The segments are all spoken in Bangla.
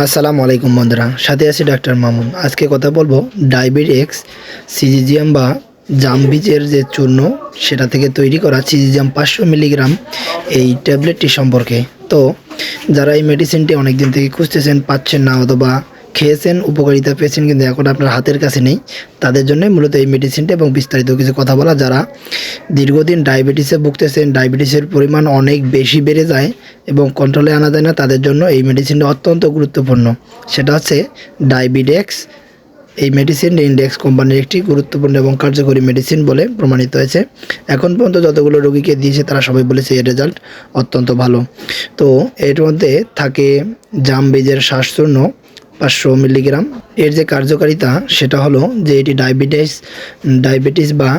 আসসালামু আলাইকুম বন্ধুরা, সাথে আছি ডাক্তার মামুন। আজকে কথা বলবো ডায়াবেটিক্স সিজিজিয়াম বা জাম বীজের যে চূর্ণ সেটা থেকে তৈরি করা সিজিজিয়াম 500 মিলিগ্রাম এই ট্যাবলেটটি সম্পর্কে। তো যারা এই মেডিসিনটি অনেক দিন থেকে খুঁজতেছেন, পাচ্ছেন না, অথবা খেয়েছেন, উপকারিতা পেয়েছেন কিন্তু এখন আপনার হাতের কাছে নেই, তাদের জন্য মূলত এই মেডিসিনটি এবং বিস্তারিত কিছু কথা বলা। যারা দীর্ঘদিন ডায়াবেটিসে ভুগতেছেন, ডায়াবেটিসের পরিমাণ অনেক বেশি বেড়ে যায় এবং কন্ট্রোলে আনা যায় না, তাদের জন্য এই মেডিসিনটা অত্যন্ত গুরুত্বপূর্ণ। সেটা হচ্ছে ডায়াবিডেক্স। এই মেডিসিন ইন্ডেক্স কোম্পানির একটি গুরুত্বপূর্ণ এবং কার্যকরী মেডিসিন বলে প্রমাণিত হয়েছে। এখন পর্যন্ত যতগুলো রোগীকে দিয়েছে তারা সবাই বলেছে এর রেজাল্ট অত্যন্ত ভালো। তো এর মধ্যে থাকে জাম বীজের শ্বাসচূর্ণ 500 মিলিগ্রাম। এর যে কার্যকারিতা সেটা হলো যে এটি ডায়াবেটিস বা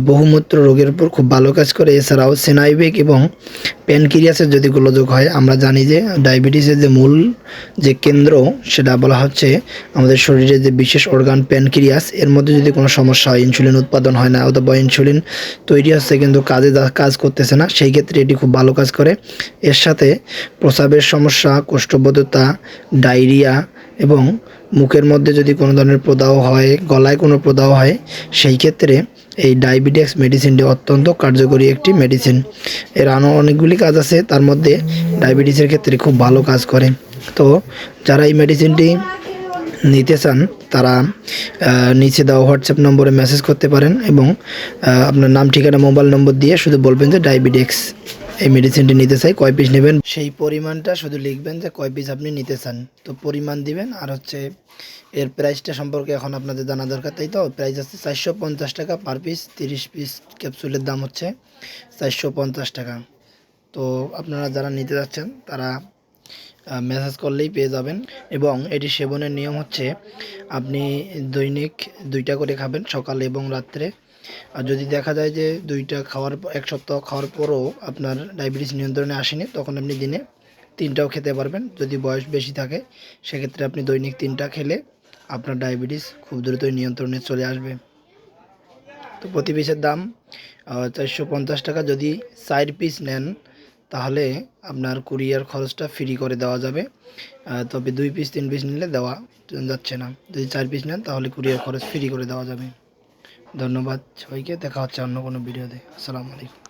বহুমূত্র রোগের উপর খুব ভালো কাজ করে। এছাড়াও স্নায়বিক এবং প্যানক্রিয়াসের যদি গোলযোগ হয়, আমরা জানি যে ডায়াবেটিসের যে মূল যে কেন্দ্র সেটা বলা হচ্ছে আমাদের শরীরের যে বিশেষ অর্গান প্যানক্রিয়াস। এর মধ্যে যদি কোনো সমস্যা হয়, ইনসুলিন উৎপাদন হয় না অথবা ইনসুলিন তৈরি হচ্ছে কিন্তু কাজ করতেছে না, সেই ক্ষেত্রে এটি খুব ভালো কাজ করে। এর সাথে প্রস্রাবের সমস্যা, কোষ্ঠবদ্ধতা, ডায়রিয়া এবং মুখের মধ্যে যদি কোনো ধরনের প্রদাহ হয়, গলায় কোনো প্রদাহ হয়, সেই ক্ষেত্রে এই ডায়াবেটিক্স মেডিসিনটি অত্যন্ত কার্যকরী একটি মেডিসিন। এর আরও অনেকগুলি কাজ আছে, তার মধ্যে ডায়াবেটিসের ক্ষেত্রে খুব ভালো কাজ করে। তো যারা এই মেডিসিনটি নিতে চান তারা নিচে দেওয়া হোয়াটসঅ্যাপ নম্বরে মেসেজ করতে পারেন এবং আপনার নাম, ঠিকানা, মোবাইল নম্বর দিয়ে শুধু বলবেন যে ডায়াবেটিক্স এই মেডিসিনটি নিতে চাই, কয় পিস নেবেন সেই পরিমাণটা শুধু লিখবেন যে কয় পিস আপনি নিতে চান, তো পরিমাণ দিবেন। আর হচ্ছে এর প্রাইসটা সম্পর্কে এখন আপনাদের জানা দরকার, তাই তো। প্রাইস আছে 450 টাকা পার পিস। 30 পিস ক্যাপসুলের দাম হচ্ছে 450 টাকা। তো আপনারা যারা নিতে যাচ্ছেন তারা মেসেজ করলেই পেয়ে যাবেন। এবং এটি সেবনের নিয়ম হচ্ছে আপনি দৈনিক 2টা করে খাবেন, সকালে এবং রাত্রে। আর যদি দেখা যায় যে 2টা খাওয়ার 1 সপ্তাহ খাওয়ার পরও আপনার ডায়াবেটিস নিয়ন্ত্রণে আসেনি, তখন আপনি দিনে 3টাও খেতে পারবেন। যদি বয়স বেশি থাকে সেক্ষেত্রে আপনি দৈনিক 3টা খেলে আপনার ডায়াবেটিস খুব দ্রুতই নিয়ন্ত্রণে চলে আসবে। তো প্রতি পিসের দাম 450 টাকা। যদি 4 পিস নেন তাহলে আপনার কুরিয়ার খরচটা ফ্রি করে দেওয়া যাবে। তবে 2 পিস 3 পিস নিলে দেওয়া যাচ্ছে না। যদি 4 পিস নেন তাহলে কুরিয়ার খরচ ফ্রি করে দেওয়া যাবে। ধন্যবাদ সবাইকে, দেখা হচ্ছে অন্য কোনো ভিডিওতে। আসসালামু আলাইকুম।